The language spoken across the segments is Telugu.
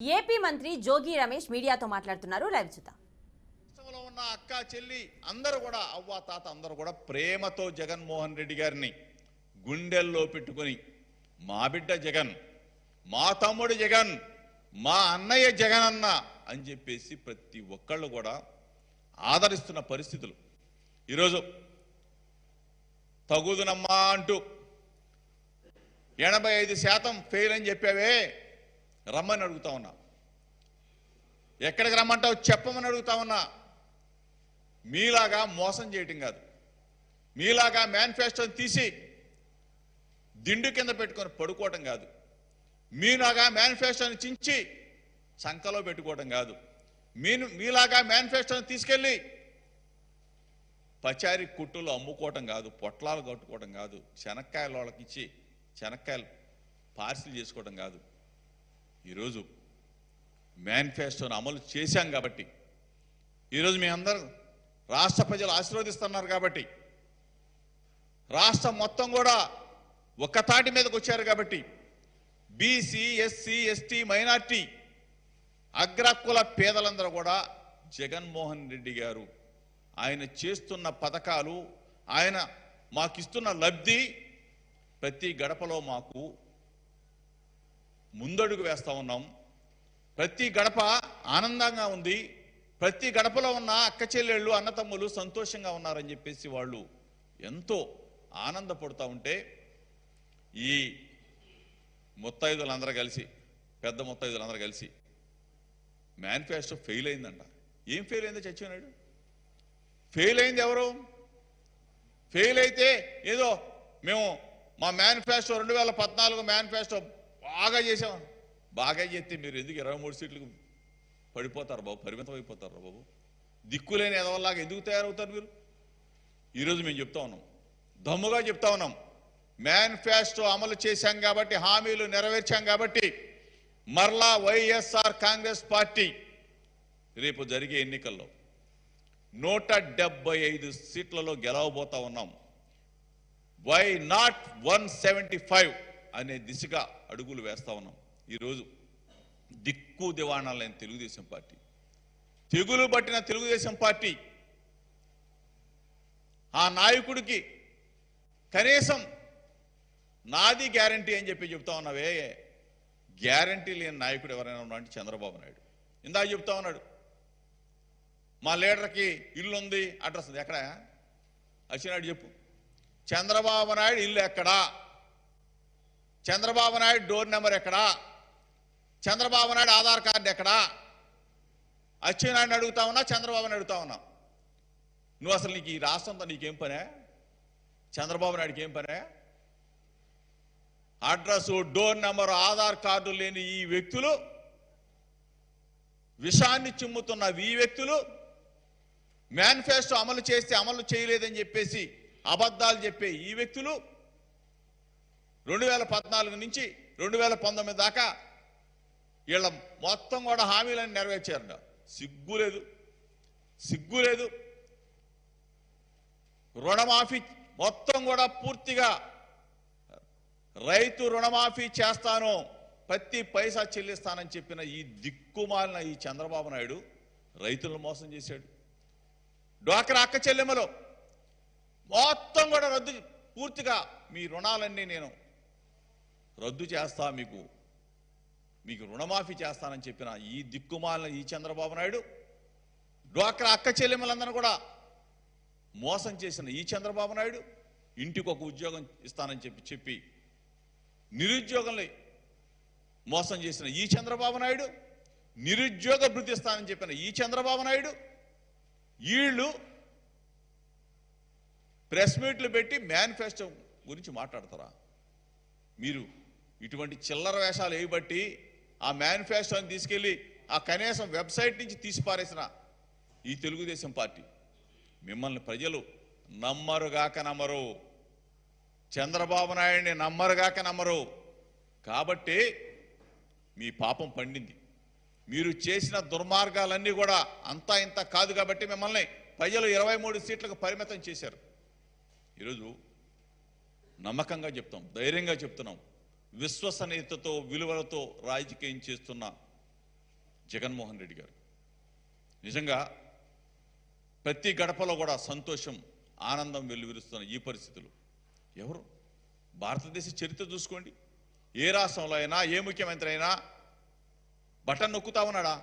ఏపీ మంత్రి జోగి రమేష్ మీడియాతో మాట్లాడుతున్నారు. లైవ్ చూద్దాం. ఉన్న అక్క చెల్లి అందరూ కూడా అవ్వ తాత అందరూ కూడా ప్రేమతో జగన్మోహన్ రెడ్డి గారిని గుండెల్లో పెట్టుకొని మా బిడ్డ జగన్, మా తమ్ముడు జగన్, మా అన్నయ్య జగన్ అన్న అని చెప్పేసి ప్రతి ఒక్కళ్ళు కూడా ఆదరిస్తున్న పరిస్థితులు. ఈరోజు తగుదునమ్మా అంటూ 85% ఫెయిల్ అని చెప్పావే, రమ్మని అడుగుతా ఉన్నా. ఎక్కడికి రమ్మంటావు చెప్పమని అడుగుతా ఉన్నా. మీలాగా మోసం చేయటం కాదు, మీలాగా మేనిఫెస్టోని తీసి దిండు కింద పెట్టుకొని పడుకోవటం కాదు, మీలాగా మేనిఫెస్టోని చించి సంకలో పెట్టుకోవటం కాదు, మీలాగా మేనిఫెస్టోని తీసుకెళ్ళి పచారీ కుట్టులు అమ్ముకోవటం కాదు, పొట్లాలు కట్టుకోవటం కాదు, శనక్కాయల వాళ్ళకి ఇచ్చి శనక్కాయలు పార్సిల్ చేసుకోవడం కాదు. ఈరోజు మేనిఫెస్టోని అమలు చేశాం కాబట్టి, ఈరోజు మీ అందరూ రాష్ట్ర ప్రజలు ఆశీర్వదిస్తున్నారు కాబట్టి, రాష్ట్రం మొత్తం కూడా ఒక్క తాటి మీదకి వచ్చారు కాబట్టి, బీసీ, ఎస్సీ, ఎస్టీ, మైనార్టీ, అగ్రకుల పేదలందరూ కూడా జగన్మోహన్ రెడ్డి గారు ఆయన చేస్తున్న పథకాలు, ఆయన మాకిస్తున్న లబ్ధి ప్రతి గడపలో మాకు ముందడుగు వేస్తూ ఉన్నాం. ప్రతి గడప ఆనందంగా ఉంది, ప్రతి గడపలో ఉన్న అక్క చెల్లెళ్ళు అన్నతమ్ములు సంతోషంగా ఉన్నారని చెప్పేసి వాళ్ళు ఎంతో ఆనందపడుతూ ఉంటే, ఈ ముత్తైదులందరూ కలిసి, పెద్ద ముత్తైదులందరూ కలిసి మేనిఫెస్టో ఫెయిల్ అయిందంట. ఏం ఫెయిల్ అయిందో చచ్చిపోయినాడు. ఫెయిల్ అయింది ఎవరు? ఫెయిల్ అయితే ఏదో మేము మా మేనిఫెస్టో 2014 మేనిఫెస్టో బాగా చేసాం. బాగా చేస్తే మీరు ఎందుకు 23 సీట్లకు పడిపోతారు బాబు, పరిమితం అయిపోతారు బాబు. దిక్కులేని ఎదవల్లాగా ఎందుకు తయారవుతారు మీరు? ఈరోజు మేము చెప్తా ఉన్నాం, దమ్ముగా చెప్తా ఉన్నాం, మేనిఫెస్టో అమలు చేశాం కాబట్టి, హామీలు నెరవేర్చాం కాబట్టి మరలా వైఎస్ఆర్ కాంగ్రెస్ పార్టీ రేపు జరిగే ఎన్నికల్లో 175 సీట్లలో గెలవబోతా ఉన్నాం. వై నాట్ 175 అనే దిశగా అడుగులు వేస్తా ఉన్నాం. ఈరోజు దిక్కు దివాణా లేని తెలుగుదేశం పార్టీ, తెగులు పట్టిన తెలుగుదేశం పార్టీ, ఆ నాయకుడికి కనీసం నాది గ్యారంటీ అని చెప్పి చెప్తా ఉన్నావే. గ్యారంటీ లేని నాయకుడు ఎవరైనా ఉన్నా అంటే చంద్రబాబు నాయుడు. ఇందాక చెప్తా ఉన్నాడు, మా లీడర్కి ఇల్లు ఉంది, అడ్రస్ ఉంది. ఎక్కడా వచ్చినాడు చెప్పు. చంద్రబాబు నాయుడు ఇల్లు ఎక్కడా? చంద్రబాబు నాయుడు డోర్ నెంబర్ ఎక్కడా? చంద్రబాబు నాయుడు ఆధార్ కార్డు ఎక్కడా? అచ్చెన్నాయుడిని అడుగుతా ఉన్నా, చంద్రబాబుని అడుగుతా ఉన్నా. నువ్వు అసలు నీకు ఈ రాష్ట్రంతో నీకేం పనే? చంద్రబాబు నాయుడికి ఏం పనే? Address, door number, Aadhaar card లేని ఈ వ్యక్తులు, విషాన్ని చిమ్ముతున్న ఈ వ్యక్తులు, మేనిఫెస్టో అమలు చేస్తే అమలు చేయలేదని చెప్పేసి అబద్ధాలు చెప్పే ఈ వ్యక్తులు 2014 నుంచి 2019 దాకా వీళ్ళ మొత్తం కూడా హామీలను నెరవేర్చారు. సిగ్గులేదు, సిగ్గులేదు. రుణమాఫీ మొత్తం కూడా పూర్తిగా రైతు రుణమాఫీ చేస్తాను, ప్రతి పైసా చెల్లిస్తానని చెప్పిన ఈ దిక్కుమాలిన ఈ చంద్రబాబు నాయుడు రైతులను మోసం చేశాడు. డ్వాక్రా అక్క చెల్లెమ్మలో మొత్తం కూడా రద్దు, పూర్తిగా మీ రుణాలన్నీ నేను రద్దు చేస్తా, మీకు రుణమాఫీ చేస్తానని చెప్పిన ఈ దిక్కుమాలిన ఈ చంద్రబాబు నాయుడు, డ్వాక్రా అక్క చెల్లెమ్మలందరూ కూడా మోసం చేసిన ఈ చంద్రబాబు నాయుడు, ఇంటికి ఒక ఉద్యోగం ఇస్తానని చెప్పి నిరుద్యోగంలో మోసం చేసిన ఈ చంద్రబాబు నాయుడు, నిరుద్యోగ భృతి ఇస్తానని చెప్పిన ఈ చంద్రబాబు నాయుడు, వీళ్ళు ప్రెస్ మీట్లు పెట్టి మేనిఫెస్టో గురించి మాట్లాడతారా? మీరు ఇటువంటి చిల్లర వేషాలు వేయబట్టి ఆ మేనిఫెస్టోని తీసుకెళ్ళి ఆ కనీసం వెబ్సైట్ నుంచి తీసిపారేసిన ఈ తెలుగుదేశం పార్టీ, మిమ్మల్ని ప్రజలు నమ్మరుగాక నమ్మరు, చంద్రబాబు నాయుడిని నమ్మరుగాక నమ్మరు. కాబట్టి మీ పాపం పండింది. మీరు చేసిన దుర్మార్గాలన్నీ కూడా అంతా ఇంత కాదు కాబట్టి మిమ్మల్ని ప్రజలు 23 సీట్లకు పరిమితం చేశారు. ఈరోజు నమ్మకంగా చెప్తాం, ధైర్యంగా చెప్తున్నాం, విశ్వసనీయతతో విలువలతో రాజకీయం చేస్తున్న జగన్మోహన్ రెడ్డి గారు. నిజంగా ప్రతి గడపలో కూడా సంతోషం, ఆనందం వెల్లువిరుస్తున్న ఈ పరిస్థితులు ఎవరు భారతదేశ చరిత్ర చూసుకోండి. ఏ రాష్ట్రంలో అయినా ఏ ముఖ్యమంత్రి అయినా బటన్ నొక్కుతా ఉన్నాడా?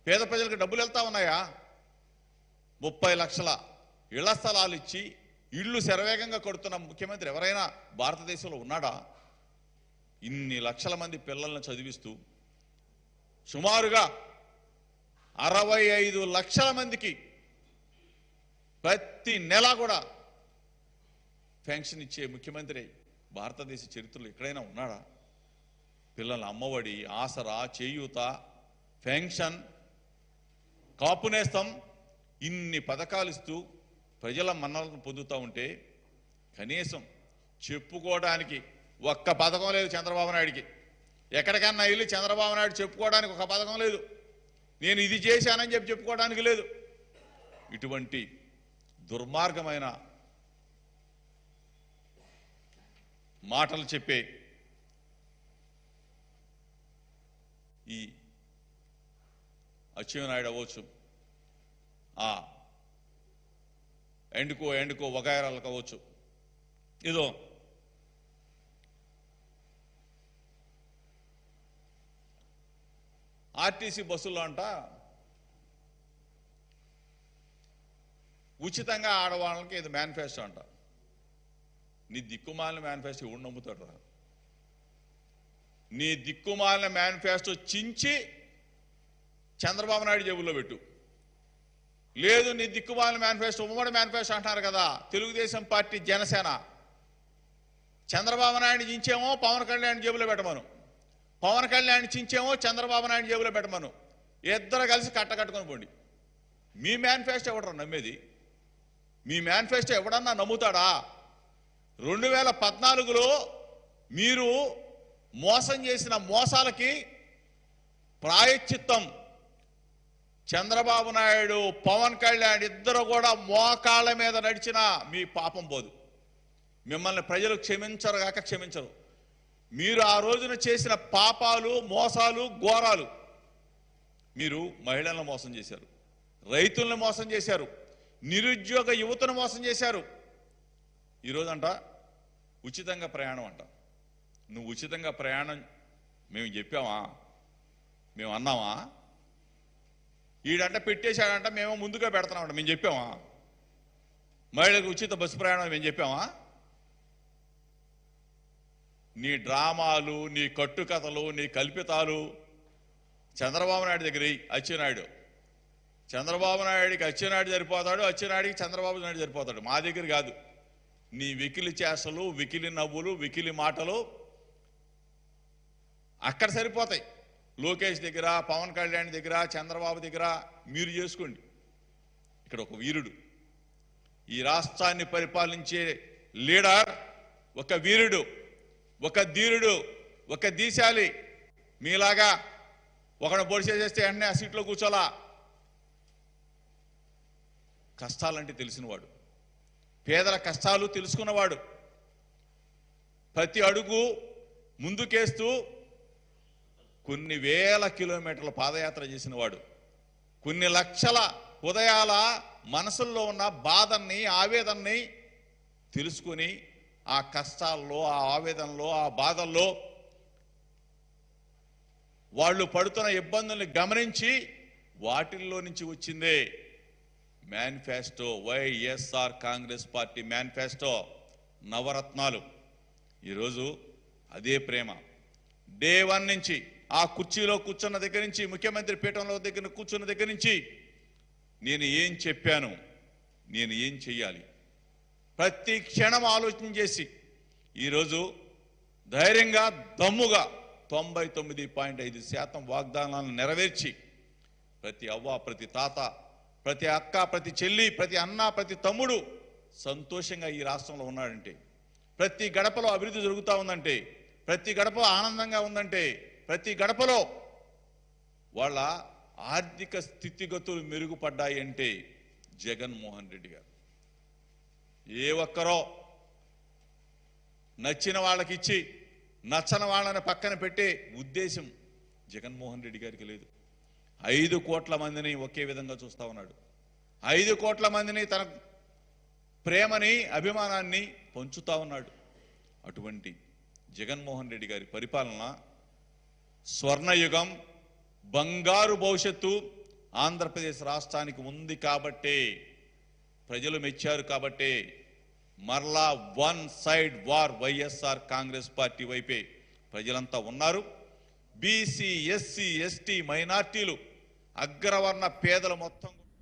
పేద ప్రజలకు డబ్బులు వెళ్తా ఉన్నాయా? 30 లక్షల ఇళ్ల స్థలాలు ఇచ్చి ఇళ్ళు శరవేగంగా కడుతున్న ముఖ్యమంత్రి ఎవరైనా భారతదేశంలో ఉన్నాడా? ఇన్ని లక్షల మంది పిల్లలను చదివిస్తూ సుమారుగా 65 లక్షల మందికి ప్రతి నెల కూడా పెన్షన్ ఇచ్చే ముఖ్యమంత్రి భారతదేశ చరిత్రలో ఎక్కడైనా ఉన్నాడా? పిల్లల అమ్మఒడి, ఆసరా, చేయూత, పెన్షన్, కాపు నేస్తం ఇన్ని పథకాలు ఇస్తూ ప్రజల మన్నలను పొందుతూ ఉంటే కనీసం చెప్పుకోవడానికి ఒక్క పథకం లేదు చంద్రబాబు నాయుడికి. ఎక్కడికన్నా వెళ్ళి చంద్రబాబు నాయుడు చెప్పుకోవడానికి ఒక పథకం లేదు. నేను ఇది చేశానని చెప్పుకోవడానికి లేదు. ఇటువంటి దుర్మార్గమైన మాటలు చెప్పే ఈ అచ్చెన్నాయుడు అవ్వచ్చు, ఆ ఎండుకో వగాయరాలు కావచ్చు, ఏదో ఆర్టీసీ బస్సుల్లో అంట ఉచితంగా ఆడవాళ్ళకి ఇది మేనిఫెస్టో అంట. నీ దిక్కుమాలిన మేనిఫెస్టో ఎవడు నమ్ముతాడు రా? నీ దిక్కుమాలిన మేనిఫెస్టో చించి చంద్రబాబు నాయుడు జేబుల్లో పెట్టు. లేదు, నీ దిక్కుమాలిన మేనిఫెస్టో ఉమ్మడి మేనిఫెస్టో అంటున్నారు కదా తెలుగుదేశం పార్టీ, జనసేన. చంద్రబాబు నాయుడు చించేమో పవన్ కళ్యాణ్ జేబులో పెట్టమను, పవన్ కళ్యాణ్ చించేమో చంద్రబాబు నాయుడు జేబులో పెట్టమను. ఇద్దరు కలిసి కట్టకట్టుకొని పోండి. మీ మేనిఫెస్టో ఎవడరా నమ్మేది? మీ మేనిఫెస్టో ఎవడన్నా నమ్ముతాడా? 2014లో మీరు మోసం చేసిన మోసాలకి ప్రాయశ్చిత్తం చంద్రబాబు నాయుడు, పవన్ కళ్యాణ్ ఇద్దరు కూడా మోకాళ్ళ మీద నడిచినా మీ పాపం పోదు. మిమ్మల్ని ప్రజలు క్షమించరు కాక క్షమించరు. మీరు ఆ రోజున చేసిన పాపాలు, మోసాలు, ఘోరాలు. మీరు మహిళలను మోసం చేశారు, రైతులను మోసం చేశారు, నిరుద్యోగ యువతను మోసం చేశారు. ఈరోజంట ఉచితంగా ప్రయాణం అంట. నువ్వు ఉచితంగా ప్రయాణం మేము చెప్పామా? మేము అన్నామా? ఈడంట పెట్టేశాడంట, మేము ముందుగా పెడుతున్నామంట. మేము చెప్పామా? మహిళలకు ఉచిత బస్సు ప్రయాణం మేము చెప్పామా? నీ డ్రామాలు, నీ కట్టుకథలు, నీ కల్పితాలు చంద్రబాబు నాయుడు దగ్గర అచ్చెన్నాయుడు. చంద్రబాబు నాయుడికి అచ్చెన్నాయుడు సరిపోతాడు, అచ్చెన్నాయుడికి చంద్రబాబు నాయుడు సరిపోతాడు. మా దగ్గర కాదు. నీ వికిలి చేష్టలు, వికిలి నవ్వులు, వికిలి మాటలు అక్కడ సరిపోతాయి. లోకేష్ దగ్గర, పవన్ కళ్యాణ్ దగ్గర, చంద్రబాబు దగ్గర మీరు చేసుకోండి. ఇక్కడ ఒక వీరుడు, ఈ రాష్ట్రాన్ని పరిపాలించే లీడర్, ఒక వీరుడు, ఒక ధీరుడు, ఒక దీశాలి. మీలాగా ఒకడు పొడిచేసేస్తే వెంటనే ఆ సీట్లో కూర్చోలా. కష్టాలంటే తెలిసినవాడు, పేదల కష్టాలు తెలుసుకున్నవాడు, ప్రతి అడుగు ముందుకేస్తూ కొన్ని వేల కిలోమీటర్ల పాదయాత్ర చేసినవాడు, కొన్ని లక్షల ఉదయాల మనసుల్లో ఉన్న బాధల్ని, ఆవేదనని తెలుసుకుని ఆ కష్టాల్లో, ఆ ఆవేదనలో, ఆ బాధల్లో వాళ్ళు పడుతున్న ఇబ్బందుల్ని గమనించి వాటిల్లో నుంచి వచ్చిందే manifesto. YSR Congress party manifesto Navaratnalu. ఈరోజు అదే ప్రేమ. డే 1 నుంచి ఆ కుర్చీలో కూర్చున్న దగ్గర నుంచి, ముఖ్యమంత్రి పీఠంలో దగ్గర కూర్చున్న దగ్గర నుంచి నేను ఏం చెప్పాను, నేను ఏం చెయ్యాలి, ప్రతి క్షణం ఆలోచన చేసి ఈరోజు ధైర్యంగా, దమ్ముగా 99.5% వాగ్దానాలను నెరవేర్చి ప్రతి అవ్వ, ప్రతి తాత, ప్రతి అక్క, ప్రతి చెల్లి, ప్రతి అన్న, ప్రతి తమ్ముడు సంతోషంగా ఈ రాష్ట్రంలో ఉన్నాడంటే, ప్రతి గడపలో అభివృద్ధి జరుగుతూ ఉందంటే, ప్రతి గడప ఆనందంగా ఉందంటే, ప్రతి గడపలో వాళ్ళ ఆర్థిక స్థితిగతులు మెరుగుపడ్డాయి అంటే జగన్మోహన్ రెడ్డి గారు. ఏ ఒక్కరో నచ్చిన వాళ్ళకి ఇచ్చి నచ్చని వాళ్ళని పక్కన పెట్టే ఉద్దేశం జగన్మోహన్ రెడ్డి గారికి లేదు. 5 కోట్ల మందిని ఒకే విధంగా చూస్తా ఉన్నాడు. 5 కోట్ల మందిని తన ప్రేమని అభిమానాన్ని పంచుతా ఉన్నాడు. అటువంటి జగన్మోహన్ రెడ్డి గారి పరిపాలన స్వర్ణయుగం, బంగారు భవిష్యత్తు ఆంధ్రప్రదేశ్ రాష్ట్రానికి ఉంది కాబట్టే, ప్రజలు మెచ్చారు కాబట్టే మరలా one side war YSR Congress party వైపే ప్రజలంతా ఉన్నారు. బీసీ, ఎస్సీ, ఎస్టీ, మైనార్టీలు, అగ్రవర్ణ పేదలు మొత్తం